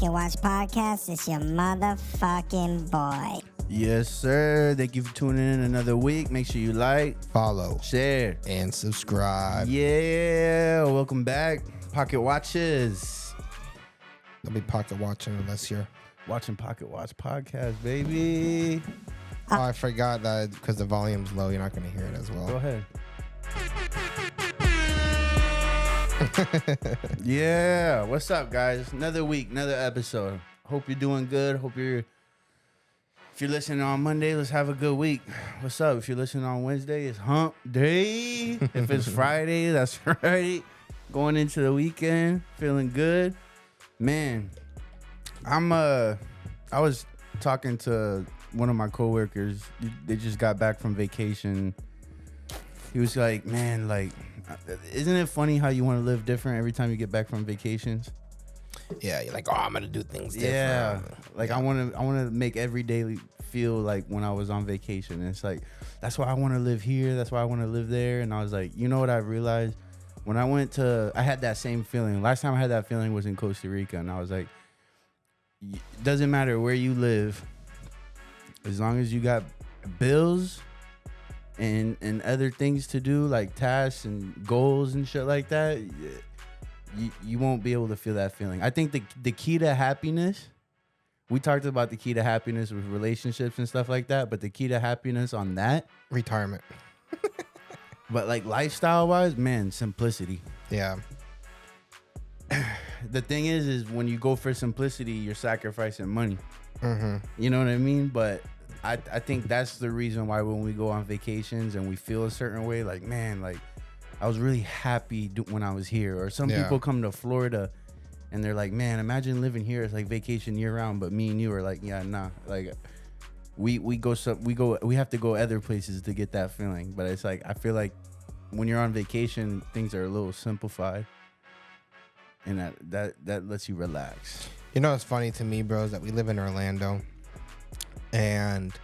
Pocket Watch Podcast. It's your motherfucking boy. Yes, sir. Thank you for tuning in another week. Make sure you like, follow, share, and subscribe. Yeah, welcome back. Pocket Watches. Don't be pocket watching unless you're watching Pocket Watch Podcast, baby. Oh, I forgot that because the volume's low, you're not going to hear it as well. Go ahead. Yeah, what's up, guys? Another week, another episode. Hope you're doing good. If you're listening on Monday, let's have a good week. What's up? If you're listening on Wednesday, it's hump day. If it's Friday, that's right. Going into the weekend, feeling good. Man, I was talking to one of my coworkers. They just got back from vacation. He was like, man, like, isn't it funny how you want to live different every time you get back from vacations? Yeah, you're like, oh, I'm gonna do things different. Yeah, like I want to make every day feel like when I was on vacation. And it's like, that's why I want to live here. That's why I want to live there. And I was like, you know what I realized? When I had that same feeling. Last time I had that feeling was in Costa Rica. And I was like, it doesn't matter where you live. As long as you got bills and other things to do, like tasks and goals and shit like that, you won't be able to feel that feeling. I think the key to happiness, we talked about the key to happiness with relationships and stuff like that, but the key to happiness on that, retirement. But like lifestyle wise, man, simplicity. Yeah. The thing is when you go for simplicity, you're sacrificing money. Mm-hmm. You know what I mean? But I think that's the reason why when we go on vacations and we feel a certain way, like, man, like I was really happy when I was here. Or some people come to Florida and they're like, man, imagine living here. It's like vacation year round. But me and you are like, yeah, nah. Like we have to go other places to get that feeling. But it's like, I feel like when you're on vacation, things are a little simplified. And that lets you relax. You know what's funny to me, bro, is that we live in Orlando. And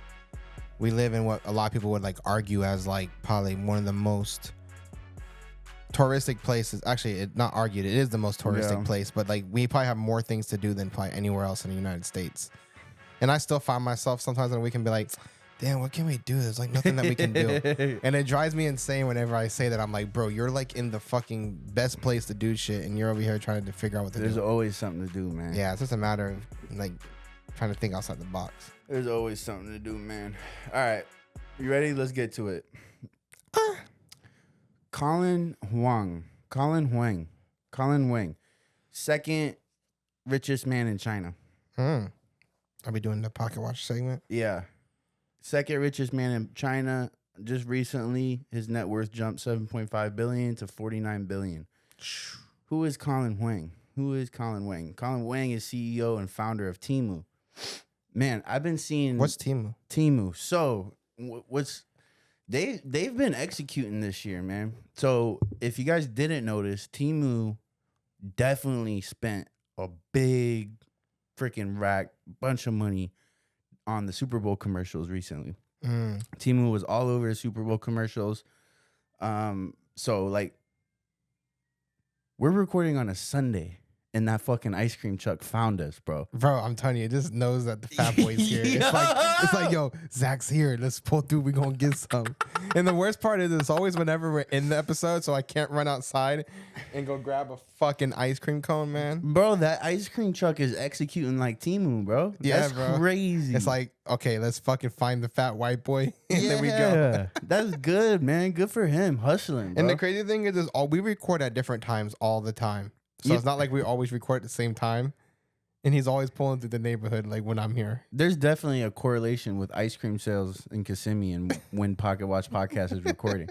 we live in what a lot of people would like argue as like probably one of the most touristic places. Actually, not argued, it is the most touristic place, but like we probably have more things to do than probably anywhere else in the United States. And I still find myself sometimes on a weekend be like, damn, what can we do? There's like nothing that we can do. And it drives me insane whenever I say that. I'm like, bro, you're like in the fucking best place to do shit and you're over here trying to figure out what to do. There's always something to do, man. Yeah, it's just a matter of like trying to think outside the box. There's always something to do, man. All right. You ready? Let's get to it. Colin Huang. Second richest man in China. Are we doing the Pocket Watch segment? Yeah. Second richest man in China. Just recently, his net worth jumped 7.5 billion to 49 billion. Who is Colin Huang? Colin Huang is CEO and founder of Temu. Man, I've been seeing... What's Temu? Temu. So, they've been executing this year, man. So, if you guys didn't notice, Temu definitely spent a big freaking bunch of money on the Super Bowl commercials recently. Temu was all over the Super Bowl commercials. So, like, we're recording on a Sunday. And that fucking ice cream truck found us, bro. Bro, I'm telling you, it just knows that the fat boy's here. It's like, yo, Zach's here. Let's pull through. We gonna get some. And the worst part is it's always whenever we're in the episode, so I can't run outside and go grab a fucking ice cream cone, man. Bro, that ice cream truck is executing like Temu, bro. Yeah, that's bro. Crazy. It's like, okay, let's fucking find the fat white boy. And there we go. That's good, man. Good for him. Hustling, bro. And the crazy thing is we record at different times all the time. So it's not like we always record at the same time. And he's always pulling through the neighborhood like when I'm here. There's definitely a correlation with ice cream sales in Kissimmee and when Pocket Watch Podcast is recording.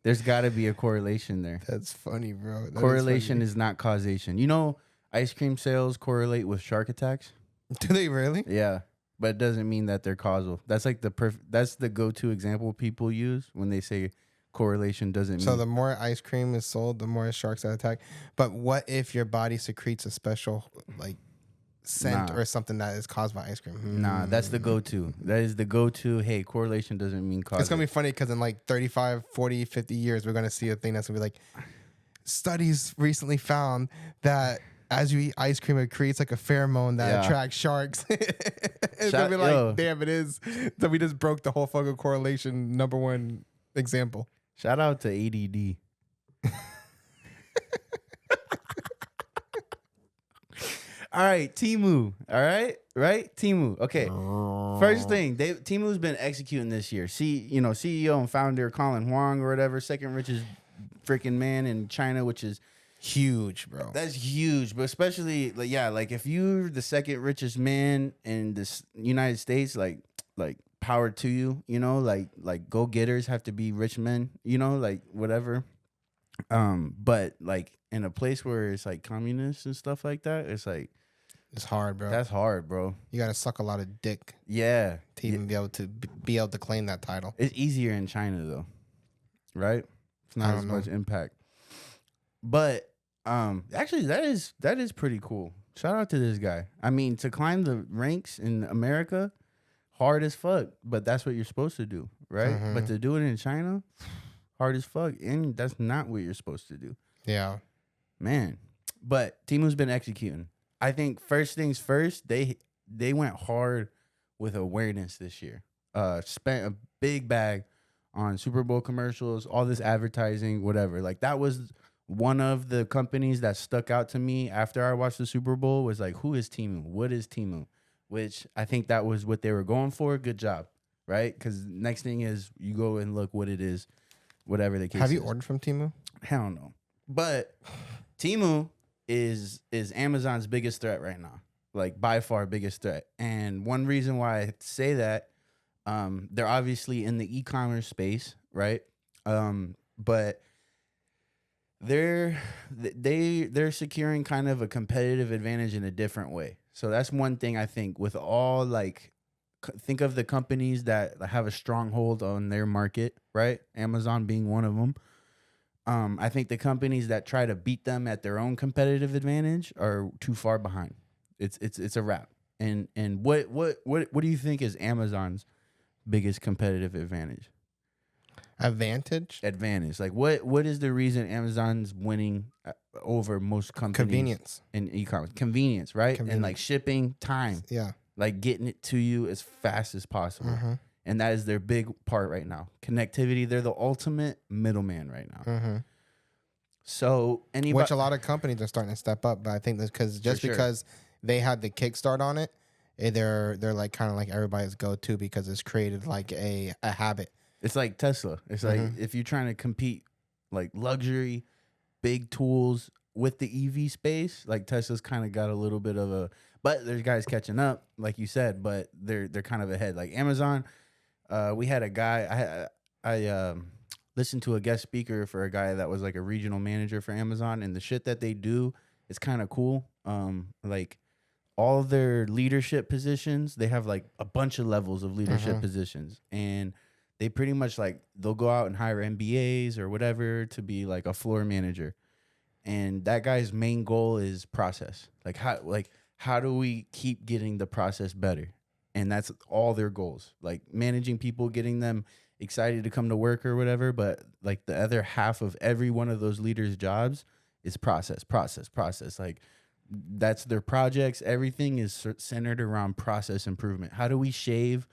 There's got to be a correlation there. That's funny, bro. Correlation is not causation. You know, ice cream sales correlate with shark attacks. Do they really? Yeah, but it doesn't mean that they're causal. That's like that's the go-to example people use when they say correlation doesn't mean. So the more ice cream is sold, the more sharks attack. But what if your body secretes a special like scent or something that is caused by ice cream? Nah, that's the go-to. That is the go-to. Hey, correlation doesn't mean causation. It's going to be funny because in like 35, 40, 50 years, we're going to see a thing that's going to be like, studies recently found that as you eat ice cream, it creates like a pheromone that attracts sharks. It's gonna be like, damn, it is. So we just broke the whole fucking correlation #1 example. Shout out to ADD. All right, Temu. All right, right? Temu. Okay. First thing, Temu's been executing this year. CEO and founder Colin Huang or whatever, second richest freaking man in China, which is huge, bro. That's huge, but especially like if you're the second richest man in this United States, like power to you, like go getters have to be rich men, like whatever. But like in a place where it's like communists and stuff like that, it's like. It's hard, bro. That's hard, bro. You got to suck a lot of dick. Yeah. To even be able to claim that title. It's easier in China though, right? It's not as much impact. But actually, that is pretty cool. Shout out to this guy. I mean, to climb the ranks in America, hard as fuck. But that's what you're supposed to do, right? Mm-hmm. But to do it in China, hard as fuck, and that's not what you're supposed to do. Yeah, man. But Temu's been executing. I think first things first, they went hard with awareness this year. Spent a big bag on Super Bowl commercials, all this advertising, whatever. Like that was one of the companies that stuck out to me after I watched the Super Bowl was like, who is Temu? What is Temu? Which I think that was what they were going for. Good job, right? Because next thing is you go and look what it is, whatever the case is. Have you ordered from Temu? Hell no. But Temu is Amazon's biggest threat right now, like by far biggest threat. And one reason why I say that, they're obviously in the e-commerce space, right? But they're securing kind of a competitive advantage in a different way. So that's one thing I think with all like, think of the companies that have a stronghold on their market, right? Amazon being one of them. I think the companies that try to beat them at their own competitive advantage are too far behind. It's a wrap. And what do you think is Amazon's biggest competitive advantage? Advantage. Like what is the reason Amazon's winning over most companies? Convenience in e-commerce. Convenience, right? And like shipping time. Yeah. Like getting it to you as fast as possible. Mm-hmm. And that is their big part right now. Connectivity, they're the ultimate middleman right now. Mm-hmm. So which a lot of companies are starting to step up, but I think that's because they had the kickstart on it, they're like kind of like everybody's go-to because it's created like a habit. It's like Tesla. It's like if you're trying to compete like luxury, big tools with the EV space, like Tesla's kind of got a little bit of a, but there's guys catching up, like you said, but they're kind of ahead. Like Amazon. We had a guy, I listened to a guest speaker for a guy that was like a regional manager for Amazon, and the shit that they do is kind of cool. Like all of their leadership positions, they have like a bunch of levels of leadership positions, and they pretty much like, they'll go out and hire MBAs or whatever to be like a floor manager. And that guy's main goal is process. Like how do we keep getting the process better? And that's all their goals, like managing people, getting them excited to come to work or whatever. But like the other half of every one of those leaders' jobs is process. Like that's their projects. Everything is centered around process improvement. How do we shave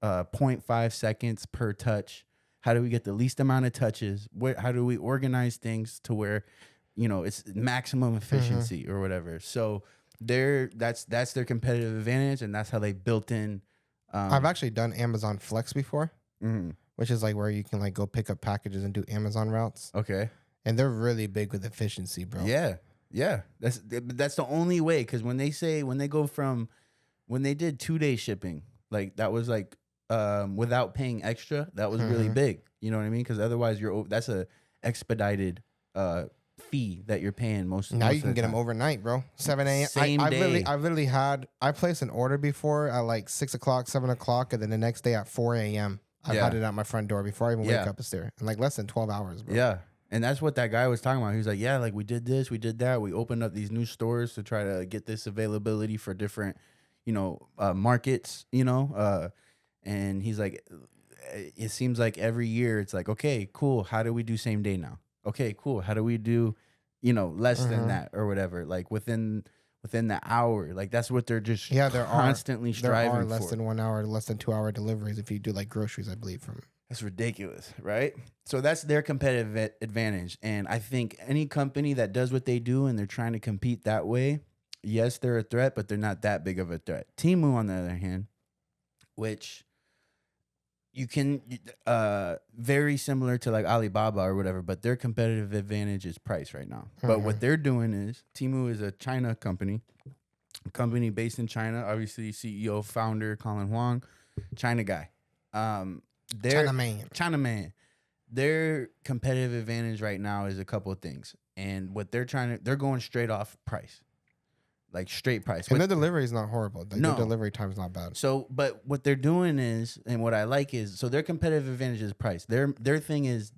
0.5 seconds per touch? How do we get the least amount of touches? How do we organize things to where, it's maximum efficiency or whatever? So that's their competitive advantage, and that's how they built in. I've actually done Amazon Flex before, which is like where you can like go pick up packages and do Amazon routes. Okay, and they're really big with efficiency, bro. Yeah. That's the only way, because when they did 2-day shipping, like that was like without paying extra, that was really big. You know what I mean? Because otherwise that's a expedited fee that you're paying most. Now most you can get them overnight, bro. 7 a.m. Same day. I placed an order before at like 6 o'clock, 7 o'clock, and then the next day at 4 a.m. I had it at my front door before I even wake up there, in like less than 12 hours, bro. Yeah. And that's what that guy was talking about. He was like, yeah, like we did this, we did that. We opened up these new stores to try to get this availability for different, markets, and he's like, it seems like every year it's like, okay, cool. How do we do same day now? Okay, cool. How do we do less than that or whatever, like within the hour. Like that's what they're just constantly striving there are less for. than 1 hour, less than 2 hour deliveries if you do like groceries, I believe. That's ridiculous, right? So that's their competitive advantage. And I think any company that does what they do and they're trying to compete that way, yes, they're a threat, but they're not that big of a threat. Temu, on the other hand, which you can very similar to like Alibaba or whatever, but their competitive advantage is price right now. But what they're doing is Temu is a China company based in China. Obviously, CEO, founder Colin Huang, China guy. China man. Their competitive advantage right now is a couple of things, and what they're going straight off price. Like straight price. And their delivery is not horrible. Like no. Their delivery time is not bad. So, but what they're doing is, and what I like is, so their competitive advantage is price. Their thing is,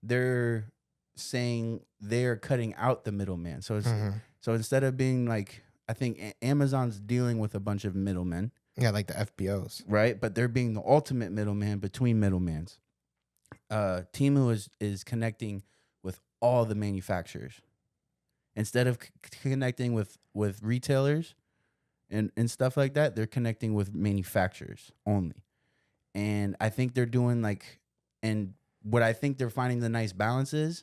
they're saying they're cutting out the middleman. So it's so instead of being like, I think Amazon's dealing with a bunch of middlemen. Yeah, like the FBOs. Right, but they're being the ultimate middleman between middlemans. Temu is connecting with all the manufacturers. Instead of connecting with retailers and stuff like that, they're connecting with manufacturers only. And I think they're doing like, and what I think they're finding the nice balance is,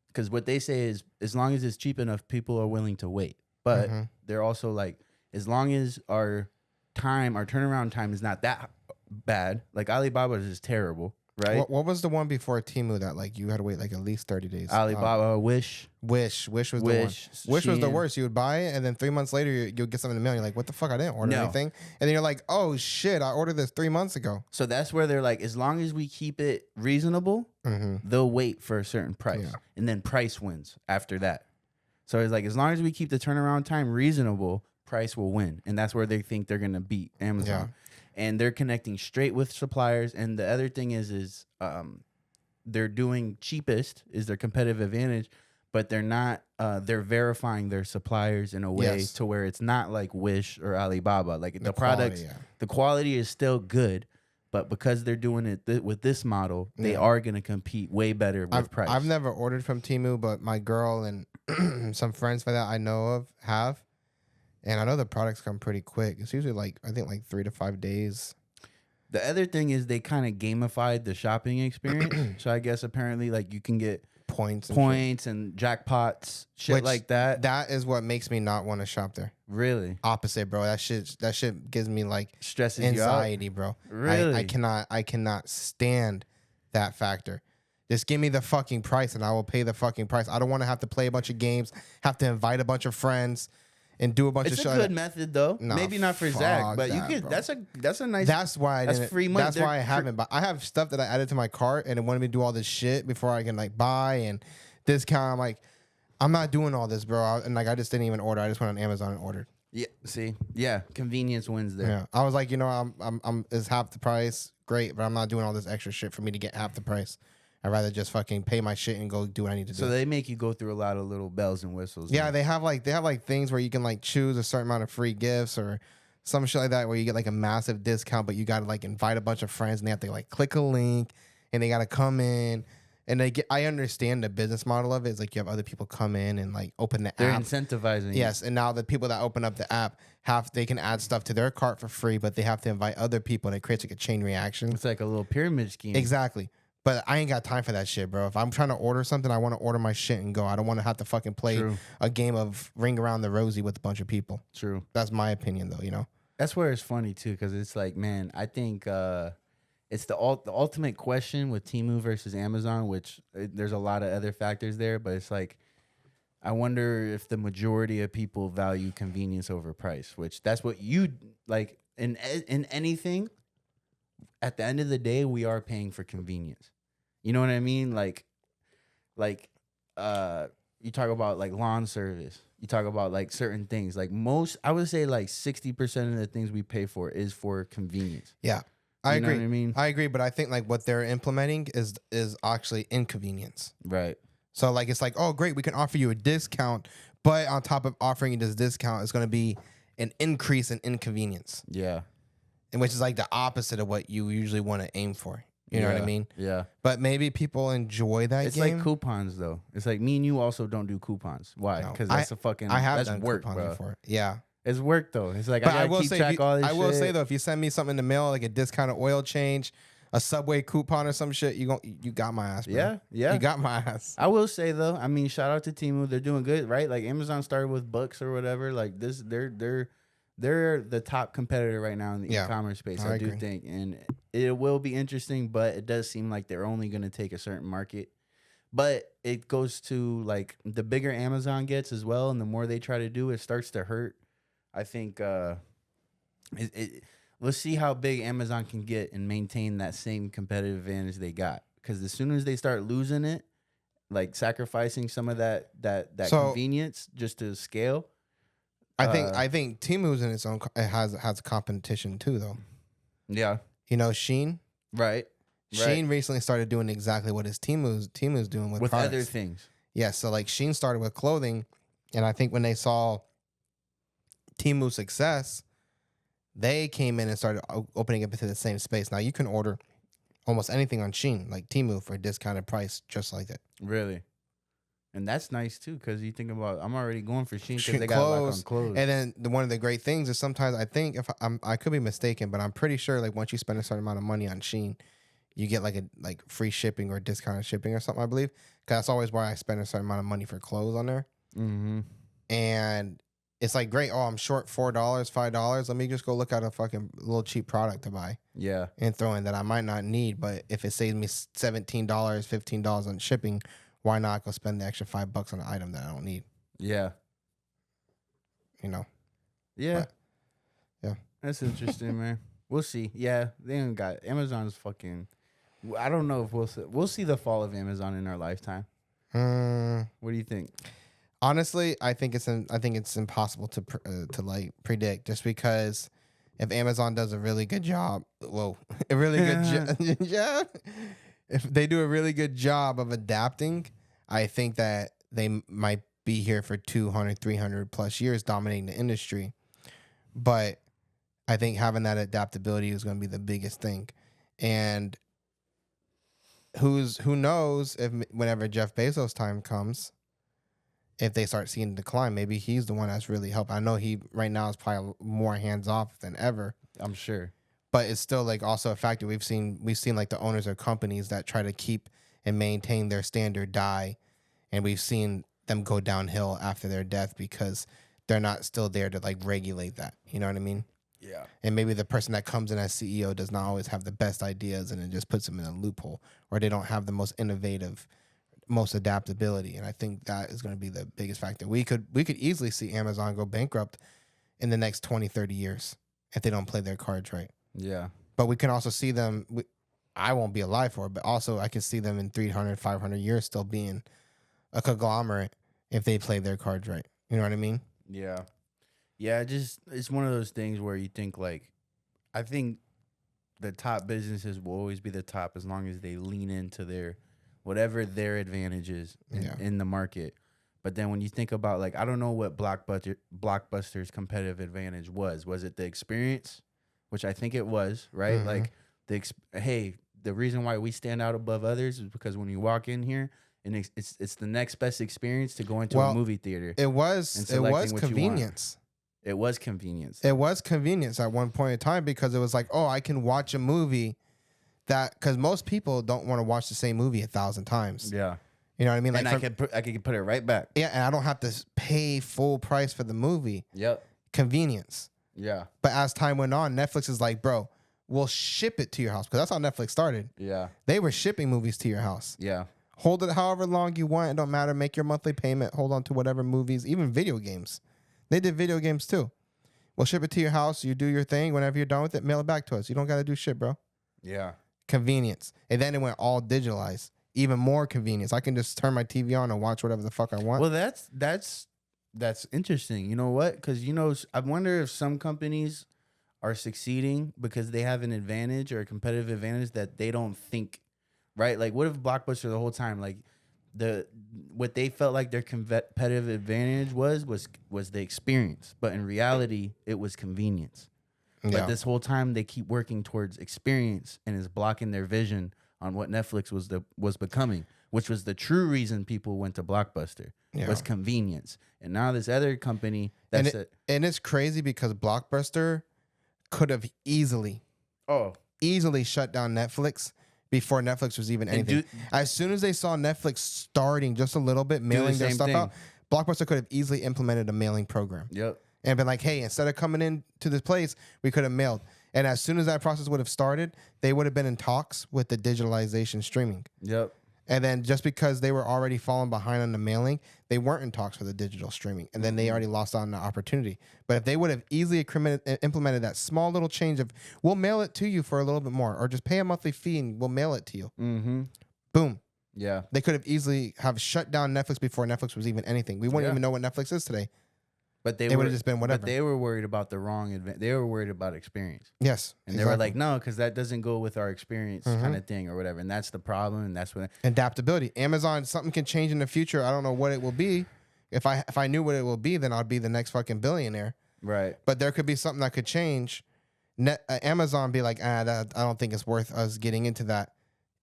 because what they say is, as long as it's cheap enough, people are willing to wait. But they're also like, as long as our turnaround time is not that bad, like Alibaba is just terrible. Right. What was the one before Temu that like you had to wait like at least 30 days? Alibaba, Wish was the one. Wish was the worst. You would buy it, and then 3 months later you'll get something in the mail. You're like, what the fuck? I didn't order anything. And then you're like, oh shit, I ordered this 3 months ago. So that's where they're like, as long as we keep it reasonable, they'll wait for a certain price, and then price wins after that. So it's like, as long as we keep the turnaround time reasonable, price will win, and that's where they think they're gonna beat Amazon. Yeah. And they're connecting straight with suppliers. And the other thing is they're doing cheapest is their competitive advantage, but they're not. They're verifying their suppliers in a way to where it's not like Wish or Alibaba. Like the products, the quality is still good, but because they're doing it with this model, they are going to compete way better with price. I've never ordered from Temu, but my girl and some friends that I know of have. And I know the products come pretty quick. It's usually like, I think like 3 to 5 days. The other thing is they kind of gamified the shopping experience. So I guess apparently like you can get points and jackpots, shit like that. That is what makes me not want to shop there. Really? Opposite, bro. That shit gives me like stresses anxiety, you out? Bro. Really? I cannot stand that factor. Just give me the fucking price and I will pay the fucking price. I don't want to have to play a bunch of games, have to invite a bunch of friends. And do a bunch of shit. It's a good method though. No, maybe not for Zach, but you could. Bro. That's a nice. That's why that's free money. That's why I haven't. But I have stuff that I added to my cart, and it wanted me to do all this shit before I can like buy and discount. I'm like, I'm not doing all this, bro. And like, I just didn't even order. I just went on Amazon and ordered. Yeah. See. Yeah. Convenience wins there. Yeah. I was like, I'm it's half the price. Great, but I'm not doing all this extra shit for me to get half the price. I'd rather just fucking pay my shit and go do what I need to do. So they make you go through a lot of little bells and whistles. Yeah, they have like things where you can like choose a certain amount of free gifts or some shit like that where you get like a massive discount, but you gotta like invite a bunch of friends and they have to like click a link and they gotta come in and I understand the business model of it. It's like you have other people come in and like open the app. They're incentivizing. Yes, and now the people that open up the app they can add stuff to their cart for free, but they have to invite other people and it creates like a chain reaction. It's like a little pyramid scheme. Exactly. But I ain't got time for that shit, bro. If I'm trying to order something, I want to order my shit and go. I don't want to have to fucking play a game of Ring Around the Rosie with a bunch of people. True. That's my opinion, though, That's where it's funny, too, because it's like, man, I think it's the ultimate question with Temu versus Amazon, which there's a lot of other factors there, but it's like, I wonder if the majority of people value convenience over price, which that's what you, like, in anything, at the end of the day, we are paying for convenience. You know what I mean? Like you talk about like lawn service. You talk about like certain things. Like I would say like 60% of the things we pay for is for convenience. Yeah, I agree. Know what I mean? I agree, but I think like what they're implementing is actually inconvenience. Right. So like it's like, oh great, we can offer you a discount, but on top of offering you this discount, it's going to be an increase in inconvenience. Yeah. And which is like the opposite of what you usually want to aim for. You know what I mean? Yeah. But maybe people enjoy that It's game. like coupons, though. It's like me and you also don't do coupons. Why? No. Because that's a fucking. I have that's done work, coupons bro. before. Yeah. It's work though. It's like But I gotta keep track of all this I will shit. say though, if you send me something in the mail, like a discounted oil change, a Subway coupon or some shit, you got my ass, bro. Yeah. You got my ass. I will say though, I mean, shout out to Temu. They're doing good, right? Like Amazon started with books or whatever. Like this, they're the top competitor right now in the e-commerce space. I do think, and it will be interesting, but it does seem like they're only going to take a certain market. But it goes to like the bigger Amazon gets as well, and the more they try to do, it starts to hurt. I think let's see how big Amazon can get and maintain that same competitive advantage they got. Because as soon as they start losing it, like sacrificing some of that convenience just to scale. I think Temu's in its own has a competition too, though. Yeah. You know, Shein. Right. Shein recently started doing exactly what Temu's doing with products. Other things. Yeah, so like Shein started with clothing, and I think when they saw Temu's success, they came in and started opening up into the same space. Now you can order almost anything on Shein, like Temu, for a discounted price, just like that. Really? And that's nice too, because you think about, I'm already going for Shein because they got a lot on clothes. And then one of the great things is sometimes I think, if I could be mistaken, but I'm pretty sure like once you spend a certain amount of money on Shein, you get like free shipping or discounted shipping or something, I believe. Because that's always why I spend a certain amount of money for clothes on there. Mm-hmm. And it's like, great. Oh, I'm short $4, $5. Let me just go look at a fucking little cheap product to buy. Yeah. And throw in that I might not need, but if it saves me $17, $15 on shipping, why not go spend the extra $5 on an item that I don't need? Yeah. You know? Yeah. But, yeah. That's interesting, man. We'll see. Yeah. They ain't got Amazon's fucking. I don't know if we'll see the fall of Amazon in our lifetime. What do you think? Honestly, I think it's impossible to like predict, just because if Amazon does a really good job, if they do a really good job of adapting, I think that they might be here for 200, 300 plus years dominating the industry. But I think having that adaptability is going to be the biggest thing. And who knows if whenever Jeff Bezos' time comes, if they start seeing decline, maybe he's the one that's really helped. I know he right now is probably more hands off than ever. I'm sure. But it's still like also a factor. We've seen like the owners of companies that try to keep and maintain their standard die, and we've seen them go downhill after their death because they're not still there to like regulate that. You know what I mean? Yeah. And maybe the person that comes in as CEO does not always have the best ideas, and it just puts them in a loophole, or they don't have the most innovative, most adaptability. And I think that is going to be the biggest factor. We could easily see Amazon go bankrupt in the next 20, 30 years if they don't play their cards right. Yeah. But we can also see them, I won't be alive for it, but also I can see them in 300, 500 years still being a conglomerate if they play their cards right. You know what I mean? Yeah. Yeah, it's one of those things where you think like, I think the top businesses will always be the top as long as they lean into whatever their advantage is in the market. But then when you think about like, I don't know what Blockbuster's competitive advantage was. Was it the experience? Which I think it was, right? Mm-hmm. Like the reason why we stand out above others is because when you walk in here, and it's the next best experience to go into a movie theater. It was convenience. It was convenience. It was convenience at one point in time, because it was like, oh, I can watch a movie because most people don't want to watch the same movie 1,000 times. Yeah. You know what I mean? Like, and I could put it right back. Yeah, and I don't have to pay full price for the movie. Yep. Convenience. Yeah. But as time went on, Netflix is like, bro, we'll ship it to your house, because that's how Netflix started. Yeah. They were shipping movies to your house. Yeah. Hold it however long you want. It don't matter. Make your monthly payment. Hold on to whatever movies, even video games. They did video games too. We'll ship it to your house. You do your thing. Whenever you're done with it, mail it back to us. You don't got to do shit, bro. Yeah. Convenience. And then it went all digitalized. Even more convenience. I can just turn my TV on and watch whatever the fuck I want. Well, that's interesting. You know what? Because, I wonder if some companies are succeeding because they have an advantage or a competitive advantage that they don't think, right? Like, what if Blockbuster the whole time, like, what they felt like their competitive advantage was the experience, but in reality, it was convenience. But Yeah. this whole time they keep working towards experience and is blocking their vision on what Netflix was becoming, which was the true reason people went to Blockbuster. Yeah. Was convenience. And now this other company that's and it's crazy because Blockbuster could have easily shut down Netflix before Netflix was even anything. As soon as they saw Netflix starting just a little bit, mailing their stuff out, Blockbuster could have easily implemented a mailing program. Yep. And been like, hey, instead of coming in to this place, we could have mailed. And as soon as that process would have started, they would have been in talks with the digitalization streaming. Yep. And then just because they were already falling behind on the mailing, they weren't in talks for the digital streaming. And then they already lost out on the opportunity. But if they would have easily implemented that small little change of, we'll mail it to you for a little bit more, or just pay a monthly fee and we'll mail it to you. Mm-hmm. Boom. Yeah. They could have easily have shut down Netflix before Netflix was even anything. We wouldn't even know what Netflix is today. But they would have just been whatever. But they were worried about the wrong they were worried about experience. Yes. And they were like, no, because that doesn't go with our experience kind of thing or whatever. And that's the problem. And that's what adaptability. Amazon, something can change in the future. I don't know what it will be. If I knew what it will be, then I'd be the next fucking billionaire. Right. But there could be something that could change. Amazon be like, I don't think it's worth us getting into that.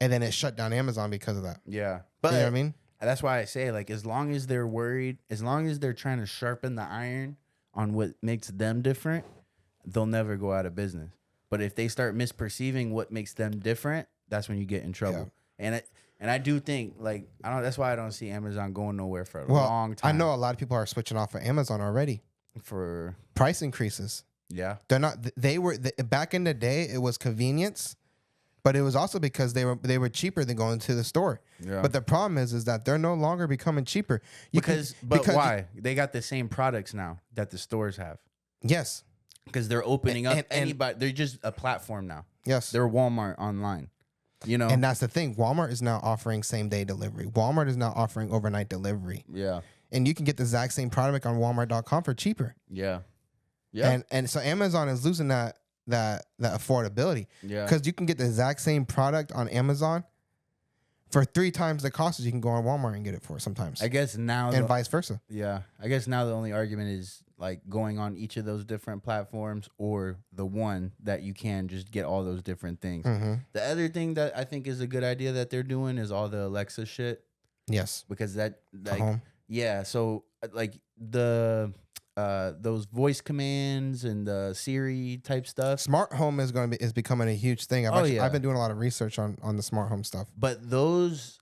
And then it shut down Amazon because of that. Yeah. But you know what I mean? That's why I say, like, as long as they're worried, as long as they're trying to sharpen the iron on what makes them different, they'll never go out of business. But if they start misperceiving what makes them different, that's when you get in trouble. Yeah. And I do think, like, that's why I don't see Amazon going nowhere for a long time. I know a lot of people are switching off of Amazon already for price increases. Yeah. They're not, back in the day, it was convenience. But it was also because they were cheaper than going to the store. Yeah. But the problem is that they're no longer becoming cheaper. Because why? They got the same products now that the stores have. Yes. Because they're opening up anybody. They're just a platform now. Yes. They're Walmart online. You know. And that's the thing. Walmart is now offering same-day delivery. Walmart is now offering overnight delivery. Yeah. And you can get the exact same product on Walmart.com for cheaper. Yeah. Yeah. And so Amazon is losing that affordability. Yeah. Because you can get the exact same product on Amazon for 3 times the cost as you can go on Walmart and get it for sometimes. I guess now. And vice versa. Yeah. I guess now the only argument is like going on each of those different platforms or the one that you can just get all those different things. Mm-hmm. The other thing that I think is a good idea that they're doing is all the Alexa shit. Yes. Because yeah. So like those voice commands and the Siri type stuff. Smart home is becoming a huge thing. I've been doing a lot of research on the smart home stuff. But those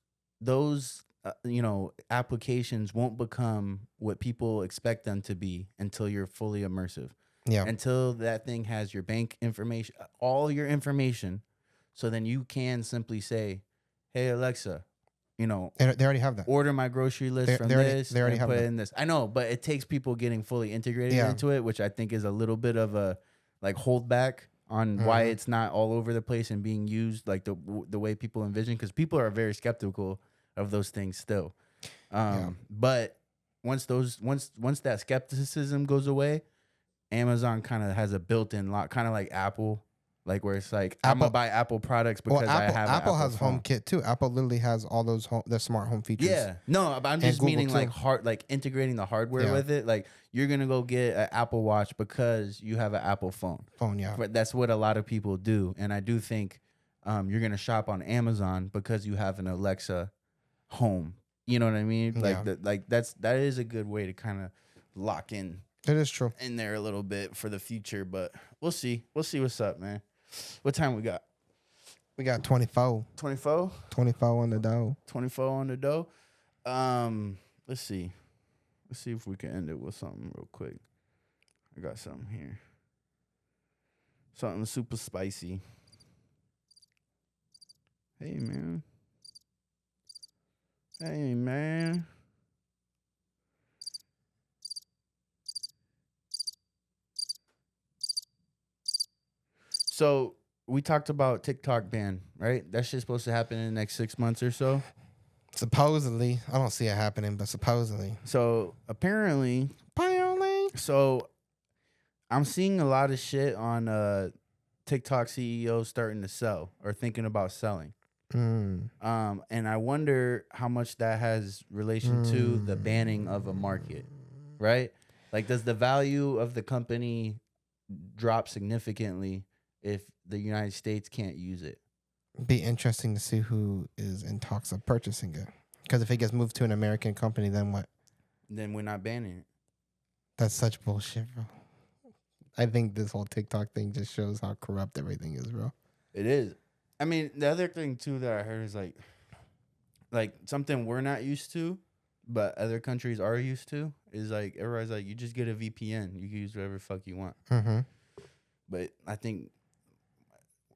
applications won't become what people expect them to be until you're fully immersive. Yeah. Until that thing has your bank information, all your information, so then you can simply say, "Hey Alexa, they already have that. Order my grocery list from this. They already have put that. in this." I know, but it takes people getting fully integrated into it, which I think is a little bit of a like holdback on why it's not all over the place and being used like the way people envision, because people are very skeptical of those things still. But once that skepticism goes away, Amazon kind of has a built-in lock, kind of like Apple. Like where it's like I'm gonna buy Apple products because I have Apple has phone. HomeKit too. Apple literally has all those their smart home features. Yeah, no, but I'm just meaning too. like integrating the hardware with it. Like you're gonna go get an Apple Watch because you have an Apple phone. But that's what a lot of people do, and I do think you're gonna shop on Amazon because you have an Alexa home. You know what I mean? That is a good way to kind of lock in. It is true in there a little bit for the future, but we'll see. We'll see what's up, man. What time we got? We got 24. 24? 24 on the dough. 24 on the dough. Let's see. Let's see if we can end it with something real quick. I got something here. Something super spicy. Hey, man. Hey, man. So we talked about TikTok ban, right? That shit's supposed to happen in the next 6 months or so. Supposedly. I don't see it happening, but supposedly. So apparently. So I'm seeing a lot of shit on TikTok CEOs starting to sell or thinking about selling. And I wonder how much that has relation to the banning of a market, right? Like, does the value of the company drop significantly if the United States can't use it. Be interesting to see who is in talks of purchasing it. Because if it gets moved to an American company, then what? Then we're not banning it. That's such bullshit, bro. I think this whole TikTok thing just shows how corrupt everything is, bro. It is. I mean, the other thing too that I heard is like something we're not used to, but other countries are used to, is like everybody's like, you just get a VPN, you can use whatever fuck you want. Mm-hmm. But I think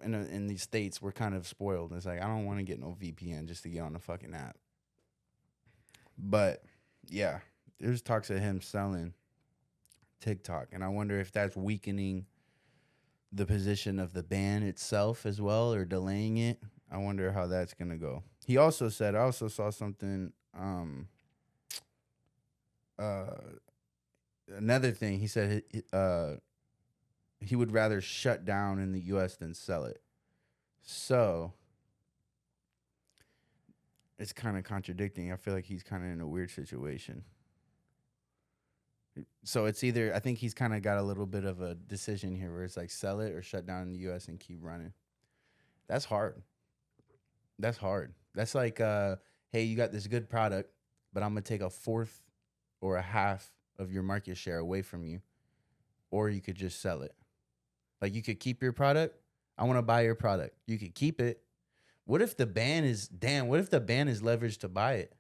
in these states we're kind of spoiled. It's like I don't want to get no VPN just to get on the fucking app. But yeah, there's talks of him selling TikTok, and I wonder if that's weakening the position of the ban itself as well, or delaying it. I wonder how that's gonna go. He also said, I also saw something, another thing. He said he would rather shut down in the U.S. than sell it. So it's kind of contradicting. I feel like he's kind of in a weird situation. So it's either, I think he's kind of got a little bit of a decision here where it's like sell it or shut down in the U.S. and keep running. That's hard. That's hard. That's like, hey, you got this good product, but I'm going to take a fourth or a half of your market share away from you. Or you could just sell it. Like you could keep your product. I want to buy your product. You could keep it. What if the ban is, what if the ban is leveraged to buy it?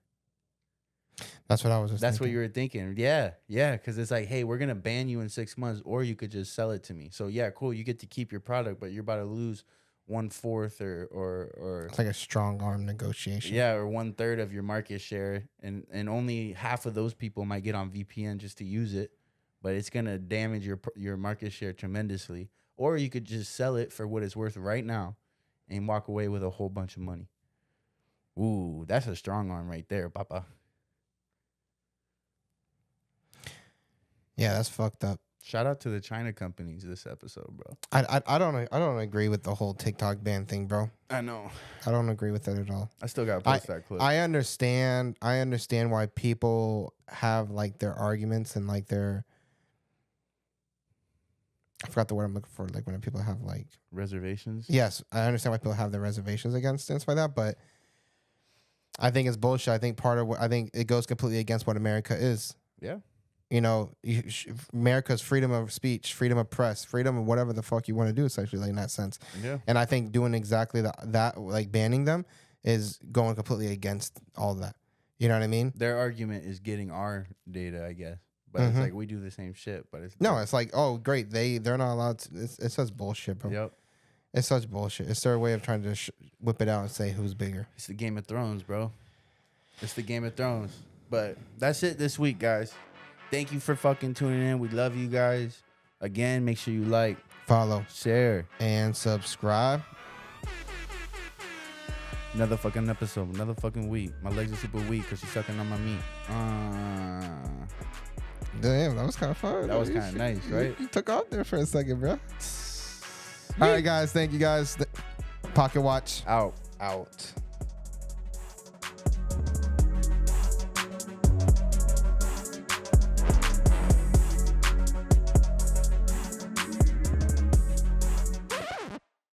That's what I was just That's thinking. what you were thinking. Yeah. Because it's like, hey, we're going to ban you in 6 months, or you could just sell it to me. So, yeah, cool. You get to keep your product, but you're about to lose 1/4 or It's like a strong arm negotiation. Yeah, or 1/3 of your market share. And only half of those people might get on VPN just to use it. But it's going to damage your market share tremendously. Or you could just sell it for what it's worth right now and walk away with a whole bunch of money. Ooh, that's a strong arm right there, papa. Yeah, that's fucked up. Shout out to the China companies this episode, bro. I don't agree with the whole TikTok ban thing, bro. I know. I don't agree with it at all. I still got to post that clip. I understand why people have like their arguments and like their, I forgot the word I'm looking for, like when people have like reservations. Yes, I understand why people have their reservations against things like that, but I think it's bullshit. I think I think it goes completely against what America is. Yeah. You know, America's freedom of speech, freedom of press, freedom of whatever the fuck you want to do, essentially, like in that sense. Yeah. And I think doing exactly that, like banning them, is going completely against all that. You know what I mean? Their argument is getting our data, I guess. But it's like we do the same shit. But it's like, oh, great, they're not allowed to. It's such bullshit, bro. Yep. It's such bullshit. It's their way of trying to whip it out and say who's bigger. It's the Game of Thrones, bro. It's the Game of Thrones. But that's it this week, guys. Thank you for fucking tuning in. We love you guys. Again, make sure you like, follow, share, and subscribe. Another fucking episode. Another fucking week. My legs are super weak because she's sucking on my meat. Damn, that was kind of fun. That was kind of nice, right? You took off there for a second, bro. All right, guys. Thank you, guys. Pocket Watch. Out.